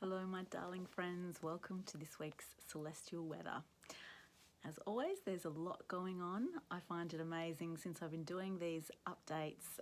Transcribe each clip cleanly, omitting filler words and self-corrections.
Hello my darling friends, welcome to this week's celestial weather. As always, there's a lot going on. I find it amazing since I've been doing these updates.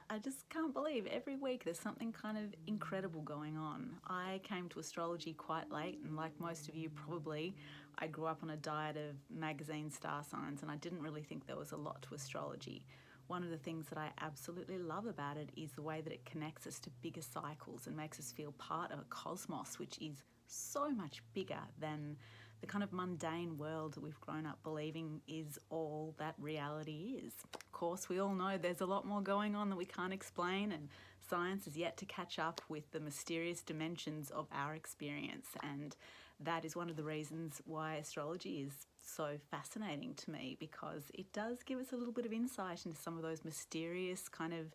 I just can't believe every week there's something kind of incredible going on. I came to astrology quite late, and like most of you probably, I grew up on a diet of magazine star signs and I didn't really think there was a lot to astrology. One of the things that I absolutely love about it is the way that it connects us to bigger cycles and makes us feel part of a cosmos, which is so much bigger than the kind of mundane world that we've grown up believing is all that reality is. Of course, we all know there's a lot more going on that we can't explain, and science is yet to catch up with the mysterious dimensions of our experience, and that is one of the reasons why astrology is so fascinating to me, because it does give us a little bit of insight into some of those mysterious kind of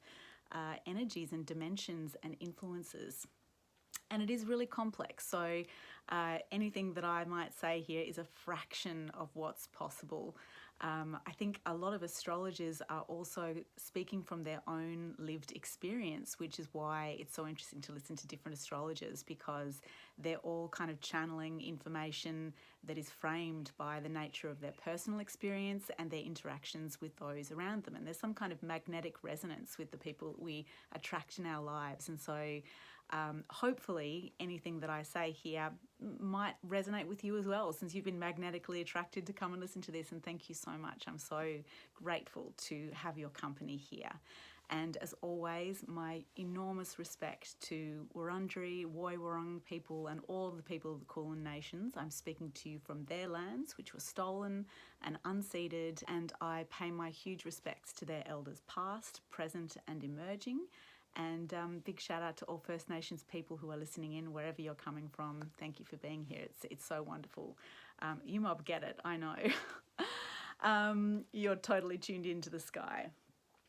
energies and dimensions and influences. And it is really complex, so anything that I might say here is a fraction of what's possible. I think a lot of astrologers are also speaking from their own lived experience, which is why it's so interesting to listen to different astrologers, because they're all kind of channeling information that is framed by the nature of their personal experience and their interactions with those around them. And there's some kind of magnetic resonance with the people that we attract in our lives. And so hopefully anything that I say here might resonate with you as well, since you've been magnetically attracted to come and listen to this. And thank you so much. I'm so grateful to have your company here. And as always, my enormous respect to Wurundjeri, Woi Wurrung people and all of the people of the Kulin Nations. I'm speaking to you from their lands, which were stolen and unceded, and I pay my huge respects to their elders past, present and emerging. And big shout out to all First Nations people who are listening in, wherever you're coming from. Thank you for being here. It's so wonderful. You mob get it, I know. You're totally tuned into the sky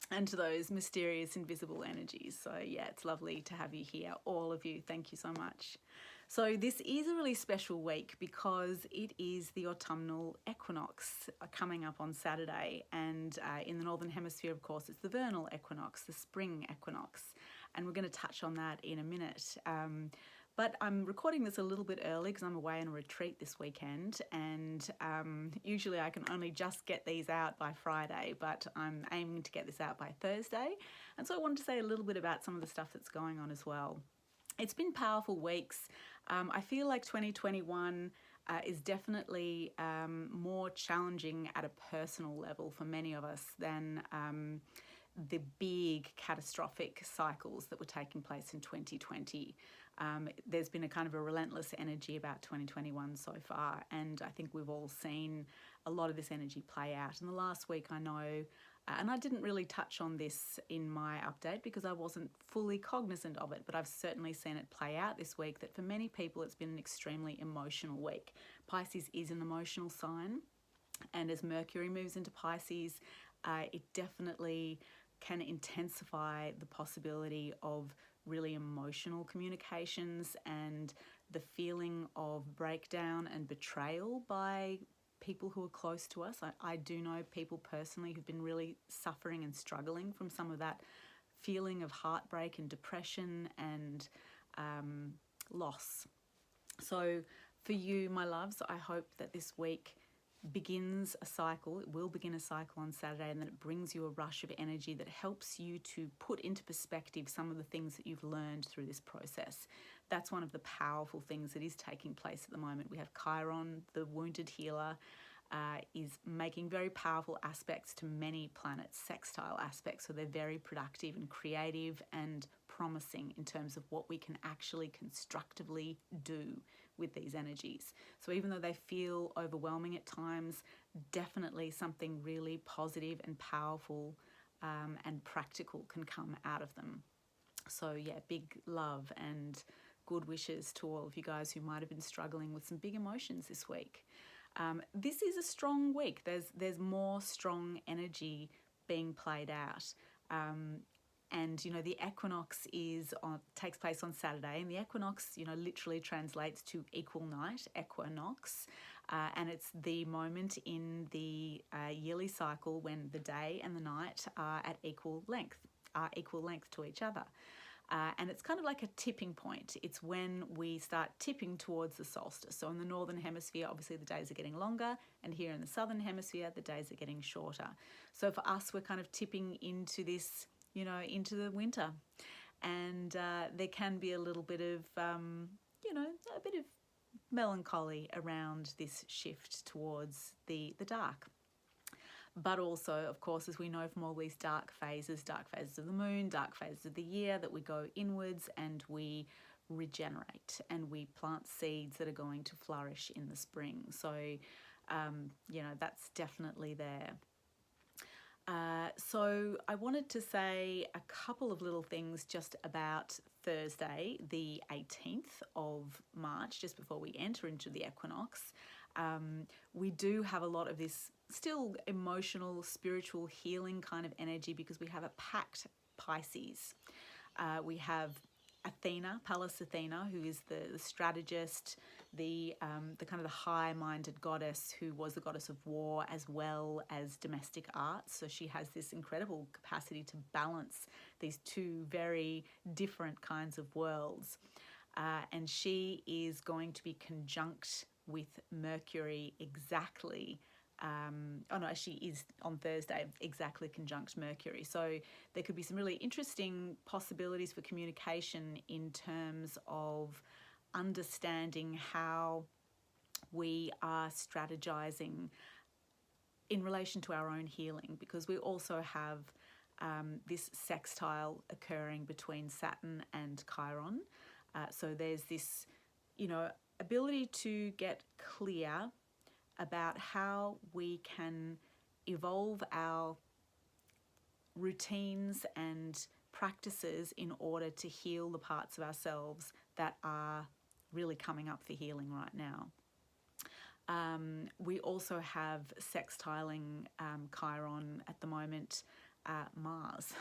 and to those mysterious invisible energies. So yeah, it's lovely to have you here, all of you. Thank you so much. So this is a really special week because it is the autumnal equinox coming up on Saturday, and in the Northern Hemisphere, of course, it's the vernal equinox, the spring equinox, and we're going to touch on that in a minute. But I'm recording this a little bit early because I'm away on a retreat this weekend, and usually I can only just get these out by Friday, but I'm aiming to get this out by Thursday. And so I wanted to say a little bit about some of the stuff that's going on as well. It's been powerful weeks. I feel like 2021 is definitely more challenging at a personal level for many of us than the big catastrophic cycles that were taking place in 2020. There's been a kind of a relentless energy about 2021 so far, and I think we've all seen a lot of this energy play out. In the last week, I know, and I didn't really touch on this in my update because I wasn't fully cognizant of it, but I've certainly seen it play out this week, that for many people it's been an extremely emotional week. Pisces is an emotional sign, and as Mercury moves into Pisces, it definitely can intensify the possibility of really emotional communications and the feeling of breakdown and betrayal by people who are close to us. I do know people personally who've been really suffering and struggling from some of that feeling of heartbreak and depression and loss. So for you, my loves, I hope that this week begins a cycle. It will begin a cycle on Saturday, and then it brings you a rush of energy that helps you to put into perspective some of the things that you've learned through this process. That's one of the powerful things that is taking place at the moment. We have Chiron, the wounded healer, is making very powerful aspects to many planets, sextile aspects, so they're very productive and creative and promising in terms of what we can actually constructively do with these energies. So even though they feel overwhelming at times, definitely something really positive and powerful and practical can come out of them. So yeah, big love and good wishes to all of you guys who might have been struggling with some big emotions this week. This is a strong week. There's more strong energy being played out. And you know, the equinox takes place on Saturday, and the equinox, you know, literally translates to equal night, equinox, and it's the moment in the yearly cycle when the day and the night are at equal length to each other. And it's kind of like a tipping point. It's when we start tipping towards the solstice. So in the northern hemisphere, obviously the days are getting longer, and here in the southern hemisphere, the days are getting shorter. So for us, we're kind of tipping into this, into the winter. And there can be a little bit of, a bit of melancholy around this shift towards the dark. But also, of course, as we know from all these dark phases of the moon, dark phases of the year, that we go inwards and we regenerate and we plant seeds that are going to flourish in the spring. So, that's definitely there. So I wanted to say a couple of little things just about Thursday, the 18th of March, just before we enter into the equinox. We do have a lot of this still emotional, spiritual healing kind of energy because we have a packed Pisces. We have Athena, Pallas Athena, who is the strategist, the kind of the high-minded goddess who was the goddess of war as well as domestic arts. So she has this incredible capacity to balance these two very different kinds of worlds. And she is going to be conjunct with Mercury exactly. She is on Thursday, exactly conjunct Mercury. So there could be some really interesting possibilities for communication in terms of understanding how we are strategizing in relation to our own healing, because we also have this sextile occurring between Saturn and Chiron. So there's this, ability to get clear about how we can evolve our routines and practices in order to heal the parts of ourselves that are really coming up for healing right now. We also have sextiling Chiron at the moment, Mars.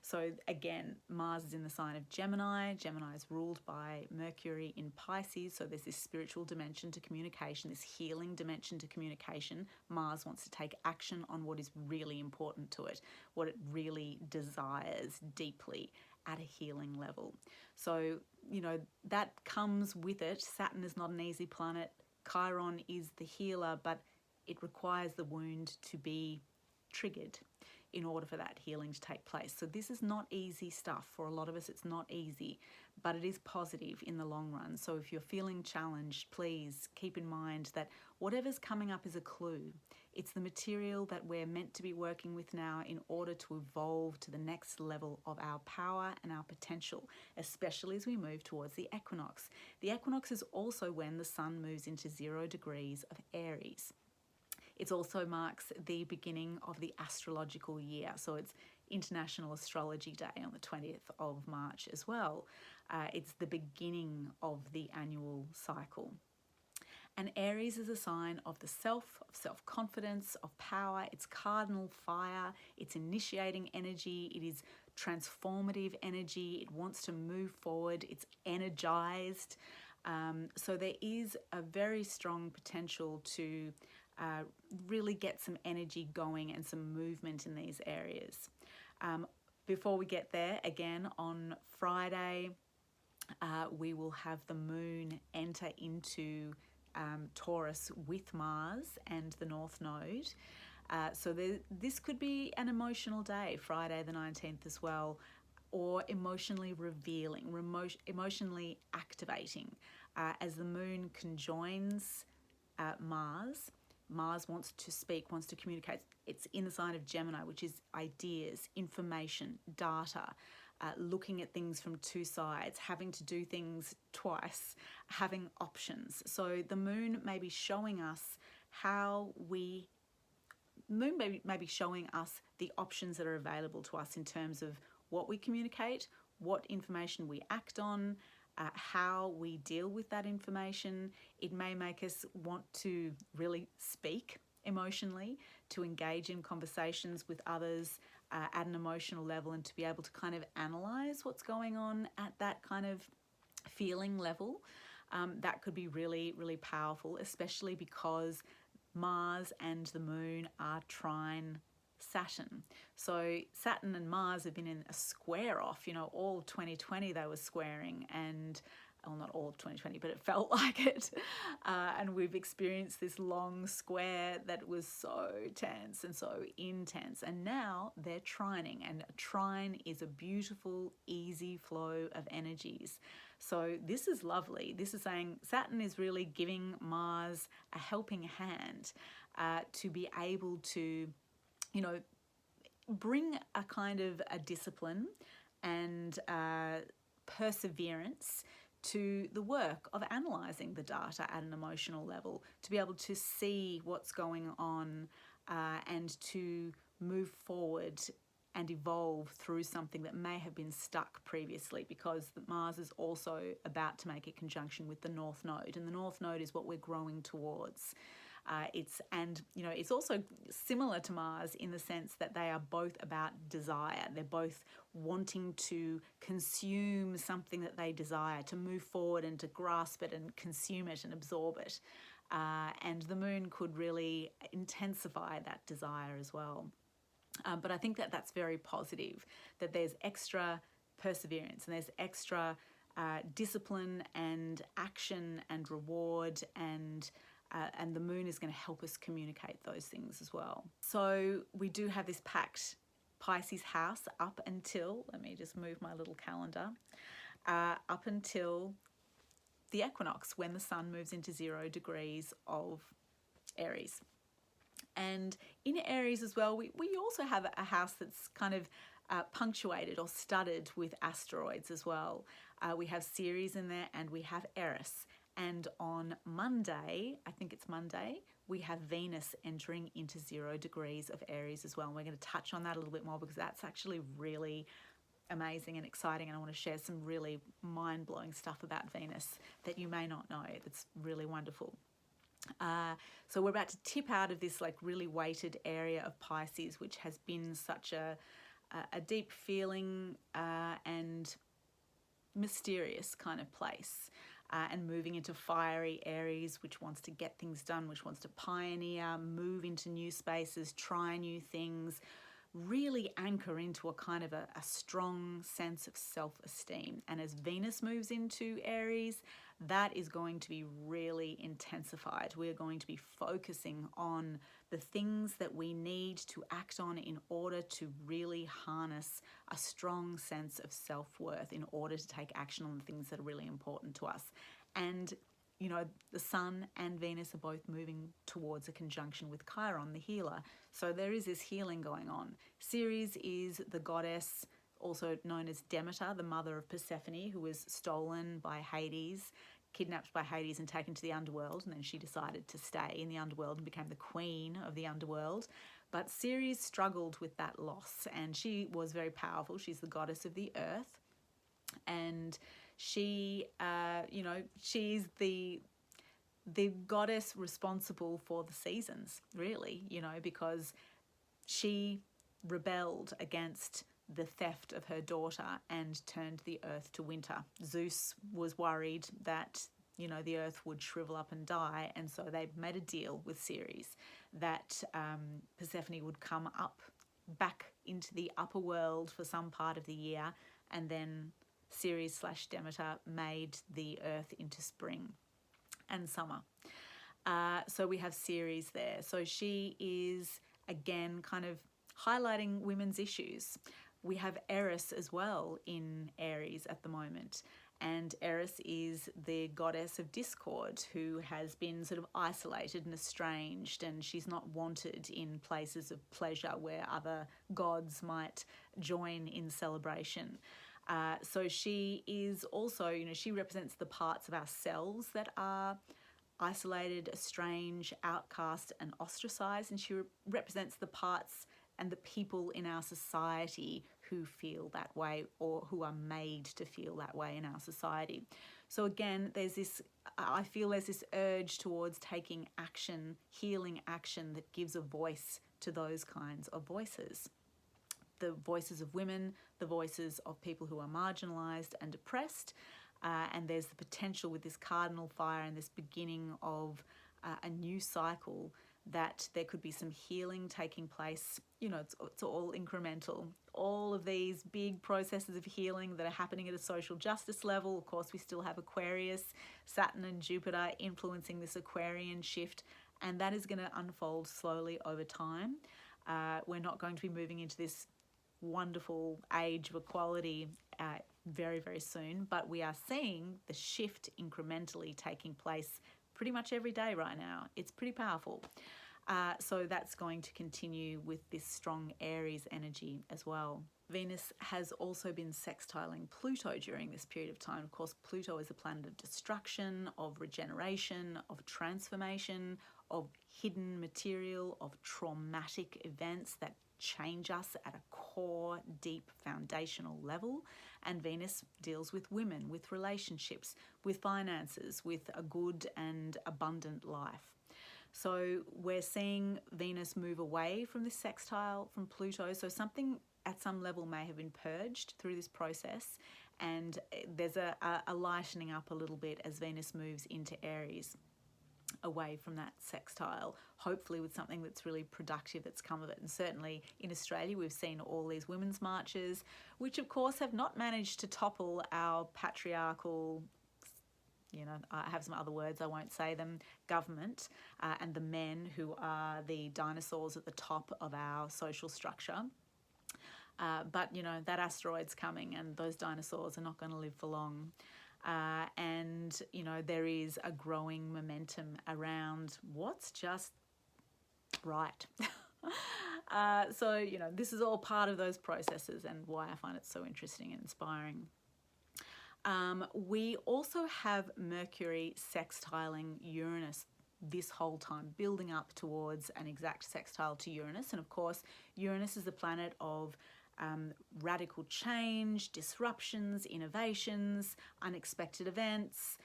So again, Mars is in the sign of Gemini. Gemini is ruled by Mercury in Pisces. So there's this spiritual dimension to communication, this healing dimension to communication. Mars wants to take action on what is really important to it, what it really desires deeply at a healing level. So, that comes with it. Saturn is not an easy planet. Chiron is the healer, but it requires the wound to be triggered in order for that healing to take place. So this is not easy stuff. For a lot of us, it's not easy, but it is positive in the long run. So if you're feeling challenged, please keep in mind that whatever's coming up is a clue. It's the material that we're meant to be working with now in order to evolve to the next level of our power and our potential, especially as we move towards the equinox. The equinox is also when the sun moves into 0 degrees of Aries. It also marks the beginning of the astrological year. So it's International Astrology Day on the 20th of March as well. It's the beginning of the annual cycle. And Aries is a sign of the self, of self-confidence, of power. It's cardinal fire. It's initiating energy. It is transformative energy. It wants to move forward. It's energized. So there is a very strong potential to really get some energy going and some movement in these areas. Before we get there, again, on Friday, we will have the moon enter into Taurus with Mars and the North Node. So this could be an emotional day, Friday the 19th as well, or emotionally revealing, emotionally activating. As the moon conjoins Mars, Mars wants to speak, wants to communicate. It's in the sign of Gemini, which is ideas, information, data, looking at things from two sides, having to do things twice, having options. So the moon may be showing us may be showing us the options that are available to us in terms of what we communicate, what information we act on, how we deal with that information. It may make us want to really speak emotionally, to engage in conversations with others at an emotional level, and to be able to kind of analyze what's going on at that kind of feeling level. That could be really, really powerful, especially because Mars and the moon are trine Saturn. So Saturn and Mars have been in a square off, all 2020 they were squaring, and well, not all of 2020, but it felt like it. And we've experienced this long square that was so tense and so intense. And now they're trining, and a trine is a beautiful, easy flow of energies. So this is lovely. This is saying Saturn is really giving Mars a helping hand to be able to, bring a kind of a discipline and perseverance to the work of analysing the data at an emotional level, to be able to see what's going on and to move forward and evolve through something that may have been stuck previously, because Mars is also about to make a conjunction with the North Node, and the North Node is what we're growing towards. It's also similar to Mars in the sense that they are both about desire. They're both wanting to consume something that they desire, to move forward and to grasp it and consume it and absorb it. And the moon could really intensify that desire as well. But I think that that's very positive, that there's extra perseverance and there's extra discipline and action and reward, and the moon is going to help us communicate those things as well. So we do have this packed Pisces house up until, let me just move my little calendar, up until the equinox, when the sun moves into 0 degrees of Aries. And in Aries as well, we also have a house that's kind of punctuated or studded with asteroids as well. We have Ceres in there, and we have Eris. And on Monday, I think it's Monday, we have Venus entering into 0 degrees of Aries as well. And we're going to touch on that a little bit more, because that's actually really amazing and exciting. And I want to share some really mind-blowing stuff about Venus that you may not know. That's really wonderful. So we're about to tip out of this like really weighted area of Pisces, which has been such a deep feeling and mysterious kind of place. And moving into fiery Aries, which wants to get things done, which wants to pioneer, move into new spaces, try new things, really anchor into a kind of a strong sense of self-esteem. And as Venus moves into Aries, that is going to be really intensified. We're going to be focusing on the things that we need to act on in order to really harness a strong sense of self-worth, in order to take action on the things that are really important to us. And the Sun and Venus are both moving towards a conjunction with Chiron, the healer. So there is this healing going on. Ceres is the goddess, also known as Demeter, the mother of Persephone, who was stolen by Hades, kidnapped by Hades and taken to the underworld. And then she decided to stay in the underworld and became the queen of the underworld. But Ceres struggled with that loss, and she was very powerful. She's the goddess of the earth. And she, she's the goddess responsible for the seasons, really, because she rebelled against the theft of her daughter and turned the earth to winter. Zeus was worried that, the earth would shrivel up and die, and so they made a deal with Ceres that Persephone would come up back into the upper world for some part of the year, and then Ceres/Demeter made the earth into spring and summer. So we have Ceres there. So she is, again, kind of highlighting women's issues. We have Eris as well in Aries at the moment. And Eris is the goddess of discord, who has been sort of isolated and estranged, and she's not wanted in places of pleasure where other gods might join in celebration. So she is also, she represents the parts of ourselves that are isolated, estranged, outcast, and ostracized, and she represents the parts and the people in our society who feel that way, or who are made to feel that way in our society. So again, I feel there's this urge towards taking action, healing action, that gives a voice to those kinds of voices. The voices of women, the voices of people who are marginalized and oppressed. And there's the potential with this cardinal fire and this beginning of a new cycle that there could be some healing taking place. You know, it's all incremental. All of these big processes of healing that are happening at a social justice level. Of course, we still have Aquarius, Saturn and Jupiter influencing this Aquarian shift, and that is going to unfold slowly over time. We're not going to be moving into this wonderful age of equality very, very soon, but we are seeing the shift incrementally taking place pretty much every day right now. It's pretty powerful. So that's going to continue with this strong Aries energy as well. Venus has also been sextiling Pluto during this period of time. Of course, Pluto is a planet of destruction, of regeneration, of transformation, of hidden material, of traumatic events that change us at a core, deep, foundational level. And Venus deals with women, with relationships, with finances, with a good and abundant life. So we're seeing Venus move away from this sextile from Pluto. So something at some level may have been purged through this process, and there's a lightening up a little bit as Venus moves into Aries, away from that sextile, hopefully with something that's really productive that's come of it. And certainly in Australia, we've seen all these women's marches, which of course have not managed to topple our patriarchal, you know, I have some other words, I won't say them, government, and the men who are the dinosaurs at the top of our social structure. But, you know, that asteroid's coming and those dinosaurs are not going to live for long. And, you know, there is a growing momentum around what's just right. So, you know, this is all part of those processes and why I find it so interesting and inspiring. We also have Mercury sextiling Uranus this whole time, building up towards an exact sextile to Uranus. And of course, Uranus is the planet of radical change, disruptions, innovations, unexpected events,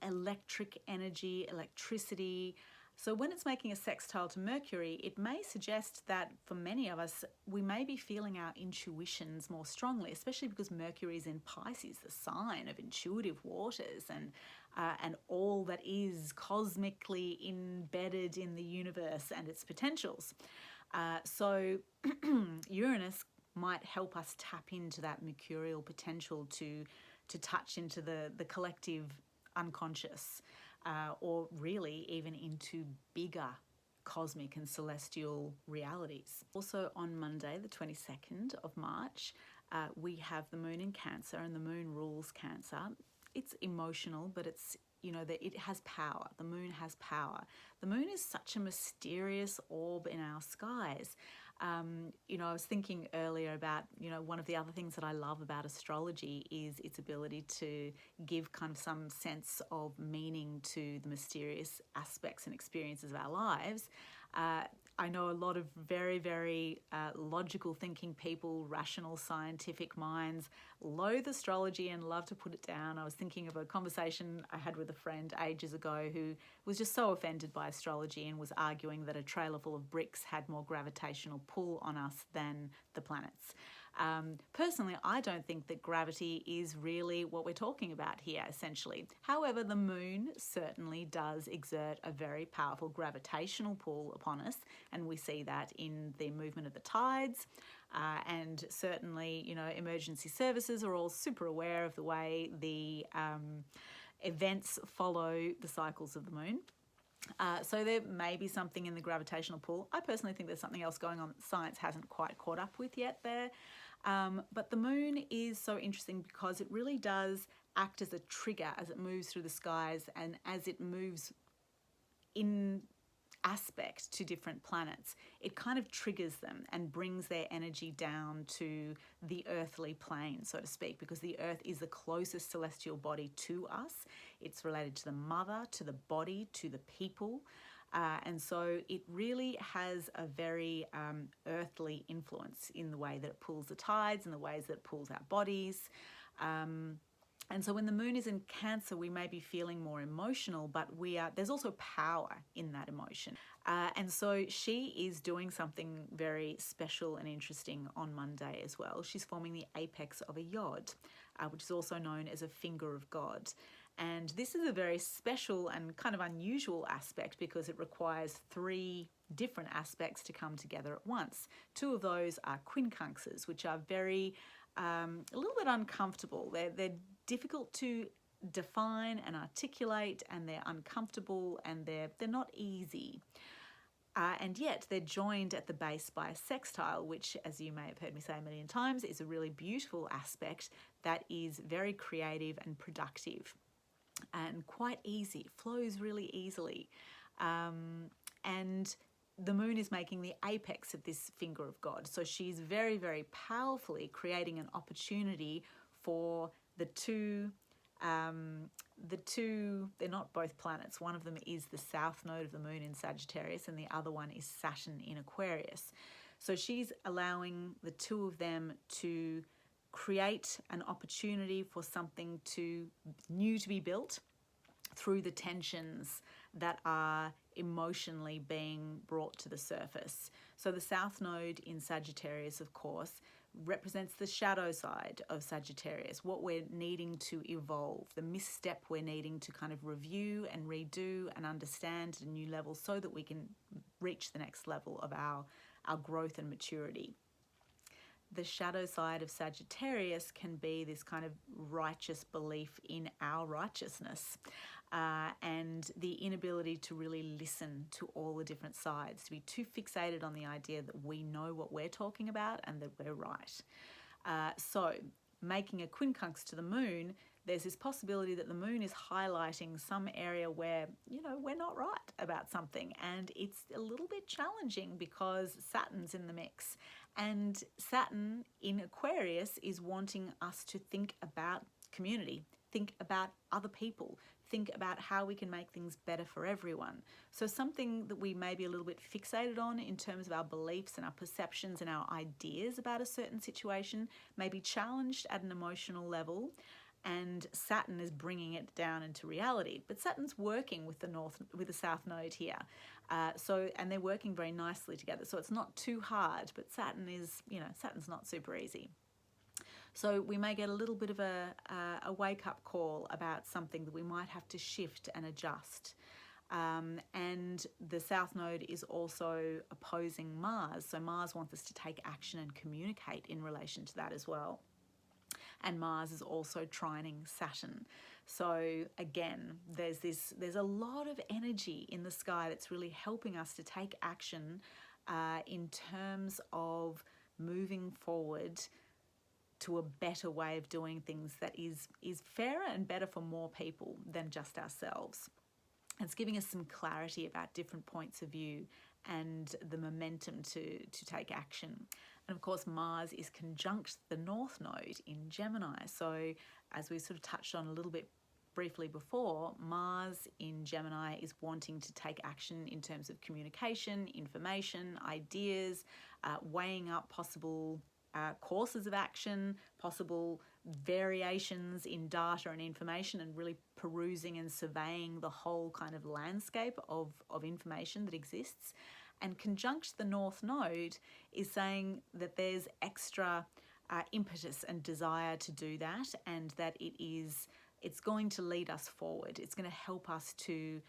electric energy, electricity. So when it's making a sextile to Mercury, it may suggest that for many of us, we may be feeling our intuitions more strongly, especially because Mercury is in Pisces, the sign of intuitive waters and all that is cosmically embedded in the universe and its potentials. So Uranus might help us tap into that mercurial potential to touch into the collective unconscious, or really even into bigger cosmic and celestial realities. Also on Monday, the 22nd of March, we have the moon in Cancer, and the moon rules Cancer. It's emotional, but it's, you know, that it has power. The moon has power. The moon is such a mysterious orb in our skies. You know, I was thinking earlier about, you know, one of the other things that I love about astrology is its ability to give kind of some sense of meaning to the mysterious aspects and experiences of our lives. I know a lot of very, very logical thinking people, rational, scientific minds, loathe astrology and love to put it down. I was thinking of a conversation I had with a friend ages ago who was just so offended by astrology and was arguing that a trailer full of bricks had more gravitational pull on us than the planets. Personally, I don't think that gravity is really what we're talking about here, essentially. However, the moon certainly does exert a very powerful gravitational pull upon us, and we see that in the movement of the tides. And certainly, you know, emergency services are all super aware of the way the events follow the cycles of the moon. So there may be something in the gravitational pull. I personally think there's something else going on that science hasn't quite caught up with yet there. But the moon is so interesting because it really does act as a trigger as it moves through the skies and as it moves in aspect to different planets. It kind of triggers them and brings their energy down to the earthly plane, so to speak, because the earth is the closest celestial body to us. It's related to the mother, to the body, to the people. And so it really has a very earthly influence in the way that it pulls the tides and the ways that it pulls our bodies. And so when the moon is in Cancer, we may be feeling more emotional, but there's also power in that emotion. And so she is doing something very special and interesting on Monday as well. She's forming the apex of a yod, which is also known as a finger of God. And this is a very special and kind of unusual aspect because it requires 3 different aspects to come together at once. 2 of those are quincunxes, which are very, a little bit uncomfortable. They're difficult to define and articulate, and they're uncomfortable, and they're not easy. And yet they're joined at the base by a sextile, which, as you may have heard me say a million times, is a really beautiful aspect that is very creative and productive and quite easy, flows really easily. And the moon is making the apex of this finger of God. So she's very, very powerfully creating an opportunity for the two, they're not both planets. One of them is the south node of the moon in Sagittarius, and the other one is Saturn in Aquarius. So she's allowing the 2 of them to create an opportunity for something new to be built through the tensions that are emotionally being brought to the surface. So the south node in Sagittarius, of course, represents the shadow side of Sagittarius, what we're needing to evolve, the misstep we're needing to kind of review and redo and understand at a new level so that we can reach the next level of our growth and maturity. The shadow side of Sagittarius can be this kind of righteous belief in our righteousness, and the inability to really listen to all the different sides, to be too fixated on the idea that we know what we're talking about and that we're right. So making a quincunx to the moon, there's this possibility that the moon is highlighting some area where, we're not right about something, and it's a little bit challenging because Saturn's in the mix. And Saturn in Aquarius is wanting us to think about community, think about other people, think about how we can make things better for everyone. So something that we may be a little bit fixated on in terms of our beliefs and our perceptions and our ideas about a certain situation may be challenged at an emotional level, and Saturn is bringing it down into reality. But Saturn's working with the south node here, and they're working very nicely together. So it's not too hard, but Saturn's not super easy. So we may get a little bit of a wake-up call about something that we might have to shift and adjust. And the south node is also opposing Mars. So Mars wants us to take action and communicate in relation to that as well. And Mars is also trining Saturn. So again, there's a lot of energy in the sky that's really helping us to take action in terms of moving forward to a better way of doing things that is fairer and better for more people than just ourselves. It's giving us some clarity about different points of view and the momentum to take action. And of course, Mars is conjunct the North Node in Gemini. So as we sort of touched on a little bit briefly before, Mars in Gemini is wanting to take action in terms of communication, information, ideas, weighing up possible courses of action, possible variations in data and information, and really perusing and surveying the whole kind of landscape of information that exists. And conjunct the North Node is saying that there's extra impetus and desire to do that, and that it's going to lead us forward. It's going to help us to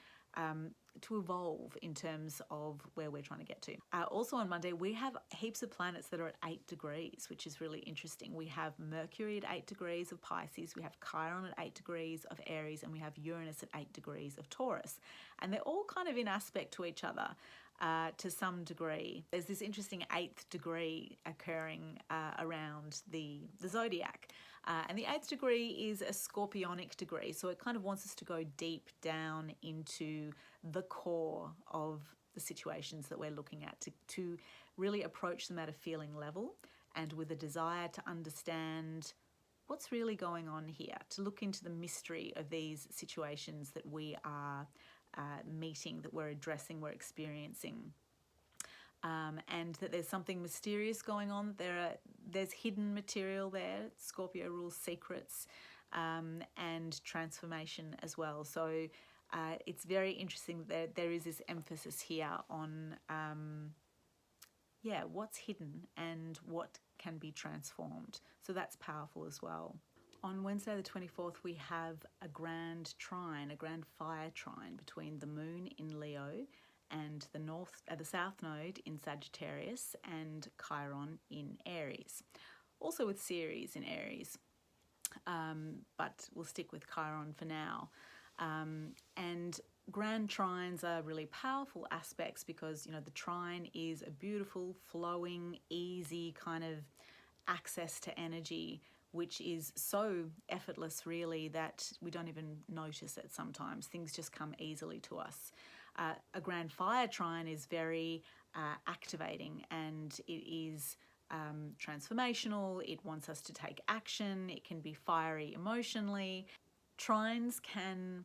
evolve in terms of where we're trying to get to. Also on Monday, we have heaps of planets that are at 8 degrees, which is really interesting. We have Mercury at 8 degrees of Pisces, we have Chiron at 8 degrees of Aries, and we have Uranus at 8 degrees of Taurus. And they're all kind of in aspect to each other to some degree. There's this interesting 8th degree occurring around the zodiac. And the 8th degree is a scorpionic degree, so it kind of wants us to go deep down into the core of the situations that we're looking at, to really approach them at a feeling level and with a desire to understand what's really going on here, to look into the mystery of these situations that we are meeting, that we're addressing, we're experiencing. And that there's something mysterious going on. There's hidden material there. Scorpio rules secrets and transformation as well. So it's very interesting that there is this emphasis here on what's hidden and what can be transformed. So that's powerful as well. On Wednesday the 24th, we have a grand trine, a grand fire trine between the moon in Leo and the south node in Sagittarius and Chiron in Aries. Also with Ceres in Aries, but we'll stick with Chiron for now. And grand trines are really powerful aspects because, you know, the trine is a beautiful, flowing, easy kind of access to energy, which is so effortless really that we don't even notice it sometimes. Things just come easily to us. A grand fire trine is very activating, and it is transformational. It wants us to take action. It can be fiery emotionally. Trines can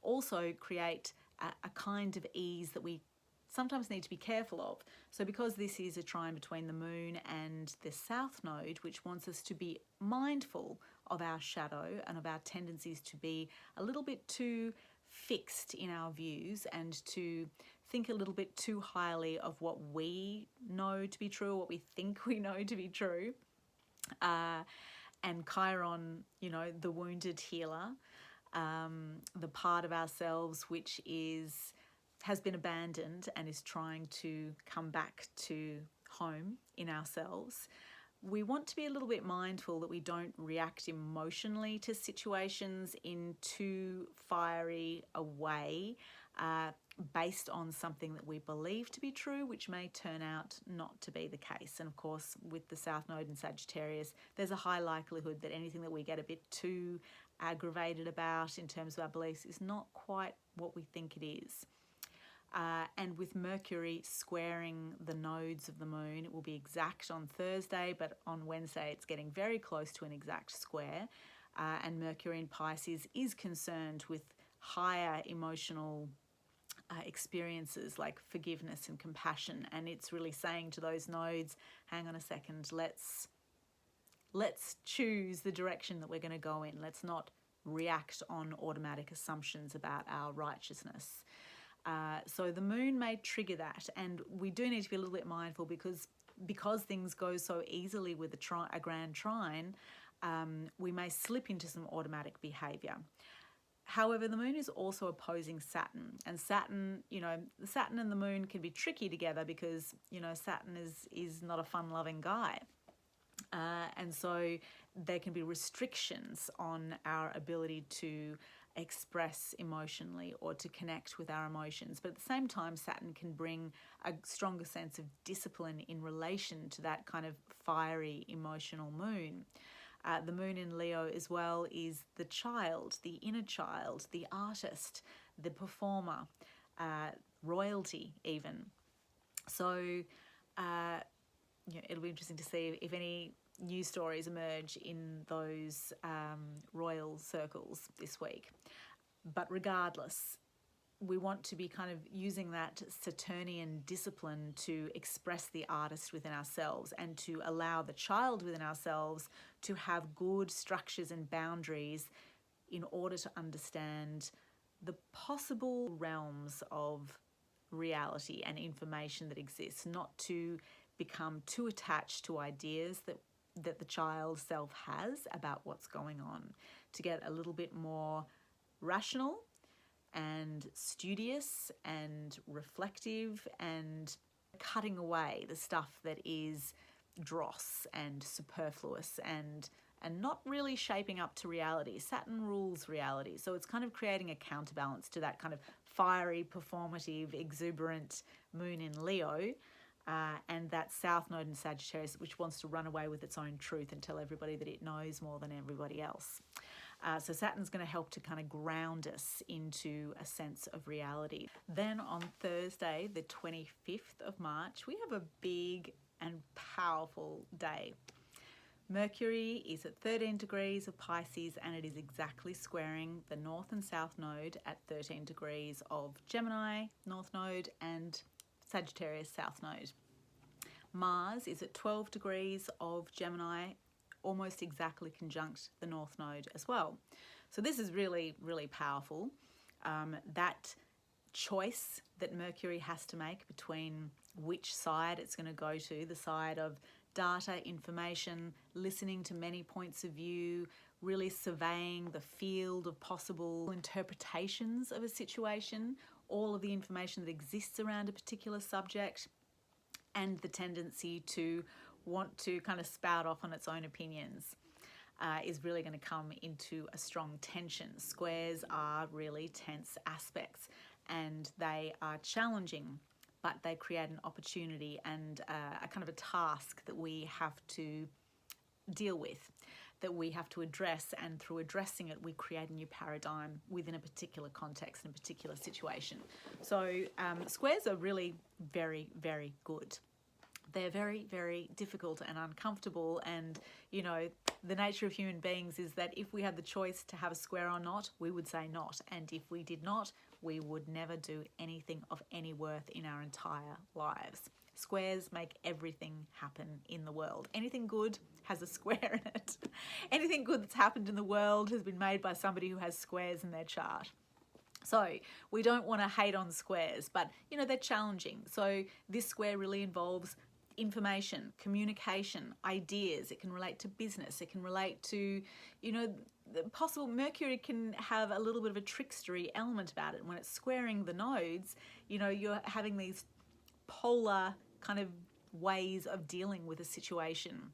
also create a kind of ease that we sometimes need to be careful of. So because this is a trine between the moon and the south node, which wants us to be mindful of our shadow and of our tendencies to be a little bit too fixed in our views and to think a little bit too highly of what we know to be true, or what we think we know to be true. And Chiron, you know, the wounded healer, the part of ourselves which has been abandoned and is trying to come back to home in ourselves. We want to be a little bit mindful that we don't react emotionally to situations in too fiery a way, based on something that we believe to be true, which may turn out not to be the case. And of course, with the South Node in Sagittarius, there's a high likelihood that anything that we get a bit too aggravated about in terms of our beliefs is not quite what we think it is. And with Mercury squaring the nodes of the moon, it will be exact on Thursday, but on Wednesday it's getting very close to an exact square. And Mercury in Pisces is concerned with higher emotional experiences like forgiveness and compassion. And it's really saying to those nodes, hang on a second, let's choose the direction that we're going to go in. Let's not react on automatic assumptions about our righteousness. So the moon may trigger that, and we do need to be a little bit mindful because things go so easily with a grand trine, we may slip into some automatic behaviour. However, the moon is also opposing Saturn, and Saturn, you know, Saturn and the moon can be tricky together because, you know, Saturn is not a fun-loving guy. And so there can be restrictions on our ability to express emotionally or to connect with our emotions. But at the same time, Saturn can bring a stronger sense of discipline in relation to that kind of fiery emotional moon. The moon in Leo as well is the child, the inner child, the artist, the performer, royalty even. So it'll be interesting to see if any news stories emerge in those royal circles this week. But regardless, we want to be kind of using that Saturnian discipline to express the artist within ourselves and to allow the child within ourselves to have good structures and boundaries in order to understand the possible realms of reality and information that exists, not to become too attached to ideas that the child self has about what's going on, to get a little bit more rational and studious and reflective and cutting away the stuff that is dross and superfluous and not really shaping up to reality. Saturn rules reality, so it's kind of creating a counterbalance to that kind of fiery, performative, exuberant moon in Leo, and that South Node in Sagittarius, which wants to run away with its own truth and tell everybody that it knows more than everybody else. So Saturn's going to help to kind of ground us into a sense of reality. Then on Thursday, the 25th of March, we have a big and powerful day. Mercury is at 13 degrees of Pisces, and it is exactly squaring the North and South Node at 13 degrees of Gemini, North Node, and Sagittarius, South Node. Mars is at 12 degrees of Gemini, almost exactly conjunct the North Node as well. So this is really, really powerful. That choice that Mercury has to make between which side it's going to go to, the side of data, information, listening to many points of view, really surveying the field of possible interpretations of a situation, all of the information that exists around a particular subject, and the tendency to want to kind of spout off on its own opinions is really going to come into a strong tension. Squares are really tense aspects, and they are challenging, but they create an opportunity and a kind of a task that we have to deal with, that we have to address, and through addressing it we create a new paradigm within a particular context and a particular situation. So squares are really very, very good. They're very, very difficult and uncomfortable, and you know, the nature of human beings is that if we had the choice to have a square or not, we would say not, and if we did not, we would never do anything of any worth in our entire lives. Squares make everything happen in the world. Anything good has a square in it. Anything good that's happened in the world has been made by somebody who has squares in their chart. So we don't want to hate on squares, but you know, they're challenging. So this square really involves information, communication, ideas. It can relate to business. It can relate to, you know, possible. Mercury can have a little bit of a trickstery element about it. When it's squaring the nodes, you know, you're having these polar kind of ways of dealing with a situation.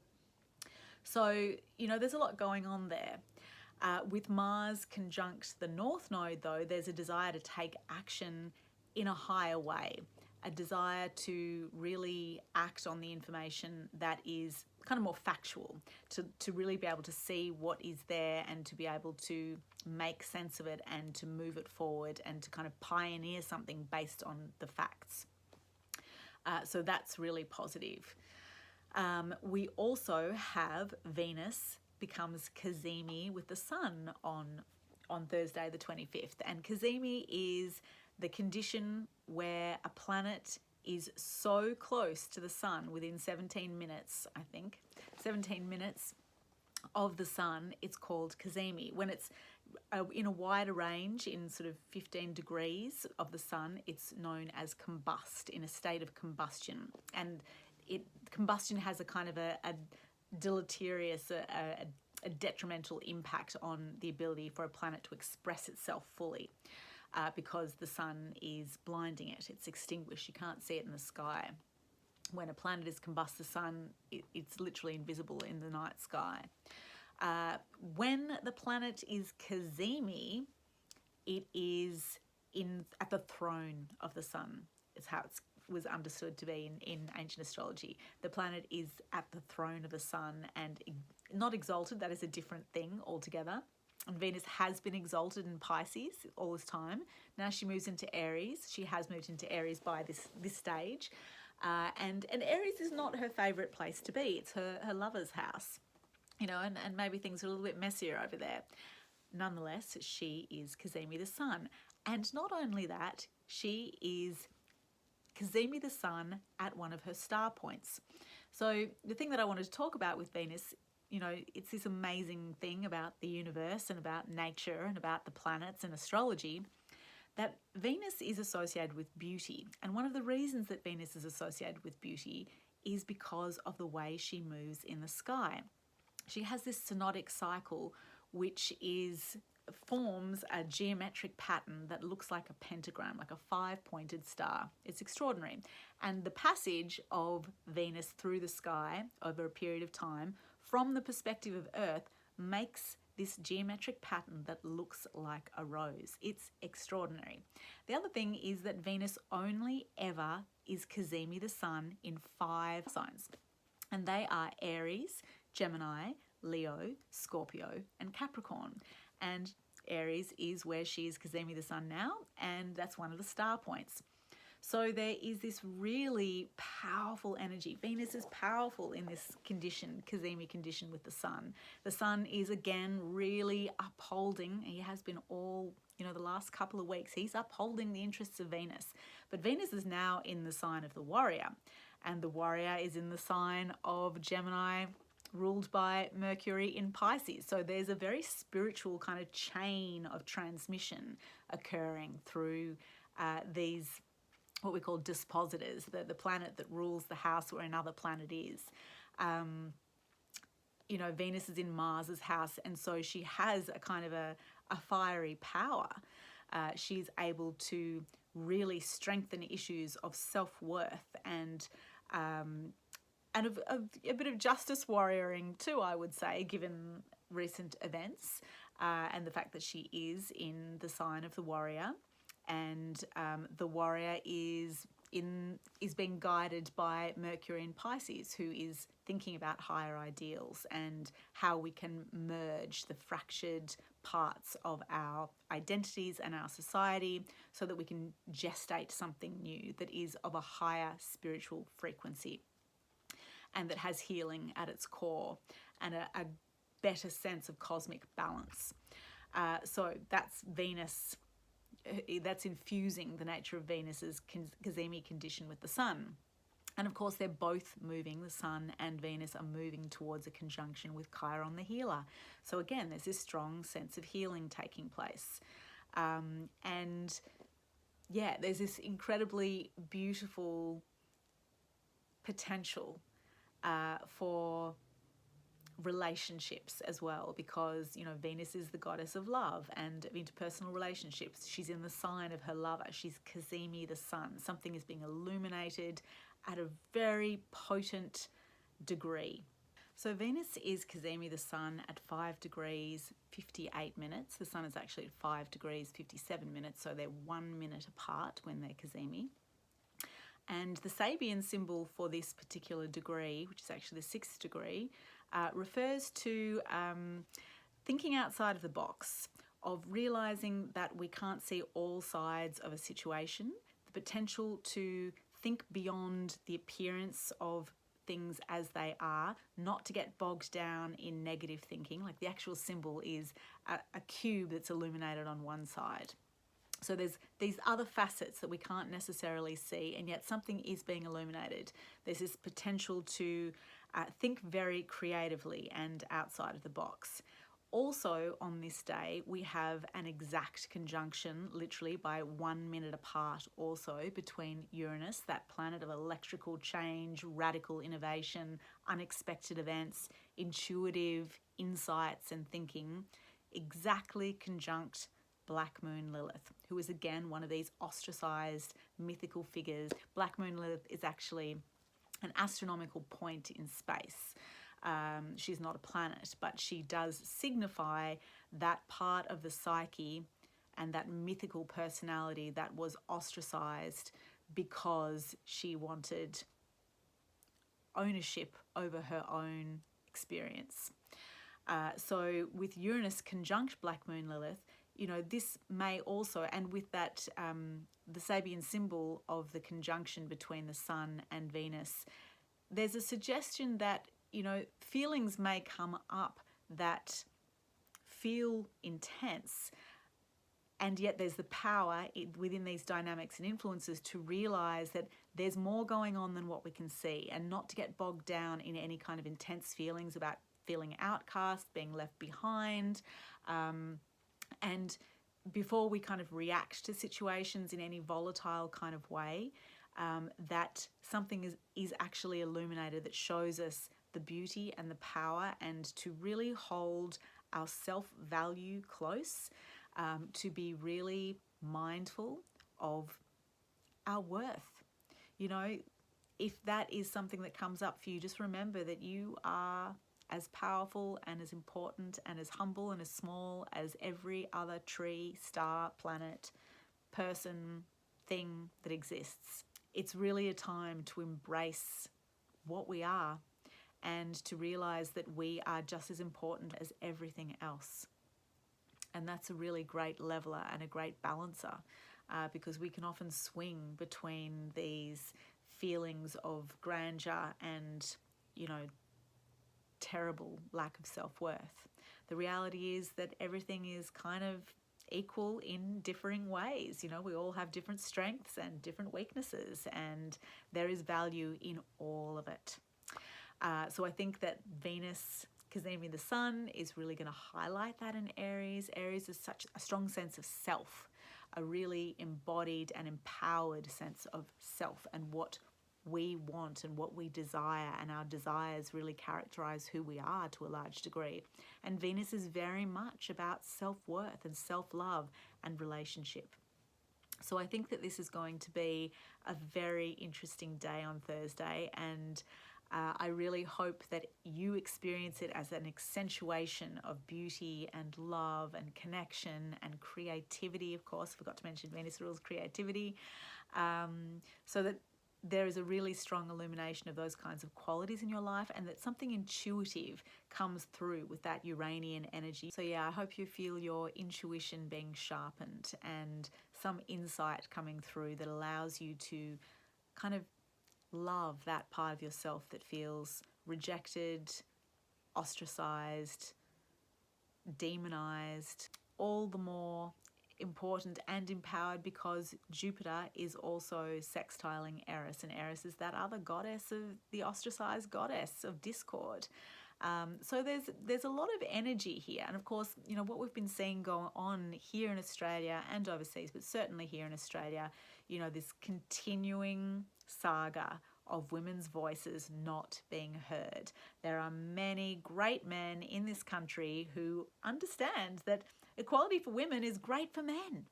So, you know, there's a lot going on there. With Mars conjunct the North Node, though, there's a desire to take action in a higher way, a desire to really act on the information that is kind of more factual, to really be able to see what is there and to be able to make sense of it and to move it forward and to kind of pioneer something based on the facts. So that's really positive. We also have Venus becomes cazimi with the Sun on Thursday the 25th. And cazimi is the condition where a planet is so close to the Sun within 17 minutes, I think, 17 minutes of the Sun, it's called cazimi. When it's in a wider range, in sort of 15 degrees of the Sun, it's known as combust, in a state of combustion. And combustion has a kind of a deleterious, a detrimental impact on the ability for a planet to express itself fully, because the Sun is blinding it. It's extinguished. You can't see it in the sky. When a planet is combust, the Sun, it's literally invisible in the night sky. When the planet is cazimi, it is at the throne of the Sun. It's how it was understood to be in ancient astrology. The planet is at the throne of the Sun and not exalted. That is a different thing altogether. And Venus has been exalted in Pisces all this time. Now she moves into Aries. She has moved into Aries by this stage. And Aries is not her favourite place to be. It's her lover's house, you know, and maybe things are a little bit messier over there. Nonetheless, she is cazimi the Sun. And not only that, she is cazimi the Sun at one of her star points. So the thing that I wanted to talk about with Venus, you know, it's this amazing thing about the universe and about nature and about the planets and astrology, that Venus is associated with beauty. And one of the reasons that Venus is associated with beauty is because of the way she moves in the sky. She has this synodic cycle which forms a geometric pattern that looks like a pentagram, like a 5-pointed star. It's extraordinary. And the passage of Venus through the sky over a period of time, from the perspective of Earth, makes this geometric pattern that looks like a rose. It's extraordinary. The other thing is that Venus only ever is cazimi the Sun in 5 signs. And they are Aries, Gemini, Leo, Scorpio, and Capricorn. And Aries is where she is cazimi the Sun now, and that's one of the star points. So there is this really powerful energy. Venus is powerful in this condition, cazimi condition with the Sun. The Sun is again really upholding, he has been all, you know, the last couple of weeks, he's upholding the interests of Venus. But Venus is now in the sign of the Warrior, and the Warrior is in the sign of Gemini, ruled by Mercury in Pisces. So there's a very spiritual kind of chain of transmission occurring through these, what we call dispositors, the planet that rules the house where another planet is. you know, Venus is in Mars's house, and so she has a kind of a fiery power. She's able to really strengthen issues of self-worth and a bit of justice warrioring too, I would say, given recent events and the fact that she is in the sign of the warrior, and the warrior is being guided by Mercury in Pisces, who is thinking about higher ideals and how we can merge the fractured parts of our identities and our society so that we can gestate something new that is of a higher spiritual frequency and that has healing at its core and a better sense of cosmic balance. So that's Venus. That's infusing the nature of Venus's cazimi condition with the sun. And of course, they're both moving, the sun and Venus are moving towards a conjunction with Chiron the healer. So again, there's this strong sense of healing taking place. And yeah, there's this incredibly beautiful potential for relationships as well, because, you know, Venus is the goddess of love and of interpersonal relationships. She's in the sign of her lover. She's cazimi the sun. Something is being illuminated at a very potent degree. So Venus is cazimi the sun at 5 degrees 58 minutes. The sun is actually at 5 degrees 57 minutes, so they're 1 minute apart when they're cazimi. And the Sabian symbol for this particular degree, which is actually the 6th degree, refers to thinking outside of the box, of realizing that we can't see all sides of a situation, the potential to think beyond the appearance of things as they are, not to get bogged down in negative thinking. Like the actual symbol is a cube that's illuminated on one side. So there's these other facets that we can't necessarily see, and yet something is being illuminated. There's this potential to think very creatively and outside of the box. Also on this day, we have an exact conjunction, literally by 1 minute apart also, between Uranus, that planet of electrical change, radical innovation, unexpected events, intuitive insights and thinking, exactly conjunct Black Moon Lilith, who is again one of these ostracized mythical figures. Black Moon Lilith is actually an astronomical point in space. She's not a planet, but she does signify that part of the psyche and that mythical personality that was ostracized because she wanted ownership over her own experience. So with Uranus conjunct Black Moon Lilith, you know, this may also, and with that, the Sabian symbol of the conjunction between the sun and Venus, there's a suggestion that, you know, feelings may come up that feel intense, and yet there's the power within these dynamics and influences to realize that there's more going on than what we can see, and not to get bogged down in any kind of intense feelings about feeling outcast, being left behind, and before we kind of react to situations in any volatile kind of way, that something is actually illuminated that shows us the beauty and the power, and to really hold our self-value close, to be really mindful of our worth. You know, if that is something that comes up for you, just remember that you are as powerful and as important and as humble and as small as every other tree, star, planet, person, thing that exists. It's really a time to embrace what we are and to realize that we are just as important as everything else. And that's a really great leveler and a great balancer, because we can often swing between these feelings of grandeur and, you know, terrible lack of self-worth. The reality is that everything is kind of equal in differing ways. You know, we all have different strengths and different weaknesses, and there is value in all of it. So I think that Venus cazimi the sun is really going to highlight that in Aries. Aries is such a strong sense of self, a really embodied and empowered sense of self and what we want and what we desire, and our desires really characterize who we are to a large degree. And Venus is very much about self-worth and self-love and relationship. So I think that this is going to be a very interesting day on Thursday, and I really hope that you experience it as an accentuation of beauty and love and connection and creativity. Of course, forgot to mention Venus rules creativity, so that there is a really strong illumination of those kinds of qualities in your life, and that something intuitive comes through with that Uranian energy. So yeah, I hope you feel your intuition being sharpened and some insight coming through that allows you to kind of love that part of yourself that feels rejected, ostracized, demonized, all the more important and empowered because Jupiter is also sextiling Eris, and Eris is that other goddess of the ostracized goddess of discord. So there's a lot of energy here, and of course, you know, what we've been seeing going on here in Australia and overseas, but certainly here in Australia, you know, this continuing saga of women's voices not being heard. There are many great men in this country who understand that equality for women is great for men.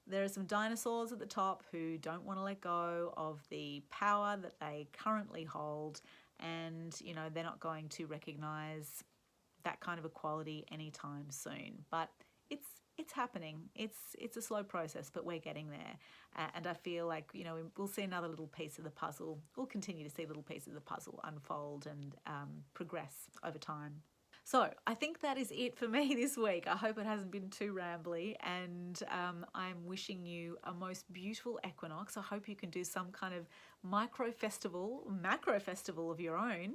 There are some dinosaurs at the top who don't want to let go of the power that they currently hold, and you know, they're not going to recognize that kind of equality anytime soon. But it's happening. It's a slow process, but we're getting there. And I feel like, you know, we'll see another little piece of the puzzle. We'll continue to see little pieces of the puzzle unfold and progress over time. So I think that is it for me this week. I hope it hasn't been too rambly, and I'm wishing you a most beautiful equinox. I hope you can do some kind of micro festival, macro festival of your own,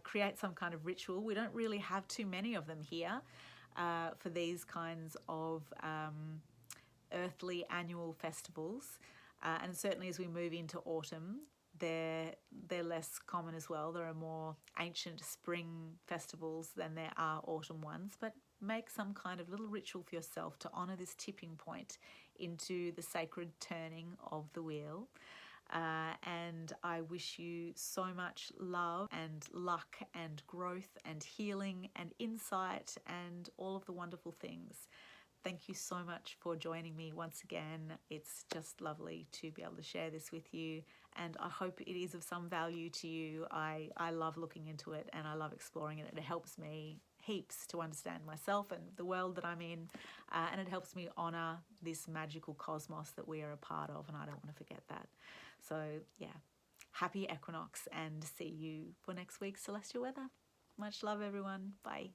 create some kind of ritual. We don't really have too many of them here for these kinds of earthly annual festivals. And certainly as we move into autumn, they're less common as well. There are more ancient spring festivals than there are autumn ones, but make some kind of little ritual for yourself to honour this tipping point into the sacred turning of the wheel. And I wish you so much love and luck and growth and healing and insight and all of the wonderful things. Thank you so much for joining me once again. It's just lovely to be able to share this with you, and I hope it is of some value to you. I love looking into it and I love exploring it. It helps me heaps to understand myself and the world that I'm in, and it helps me honour this magical cosmos that we are a part of, and I don't want to forget that. So yeah, happy equinox, and see you for next week's celestial weather. Much love, everyone. Bye.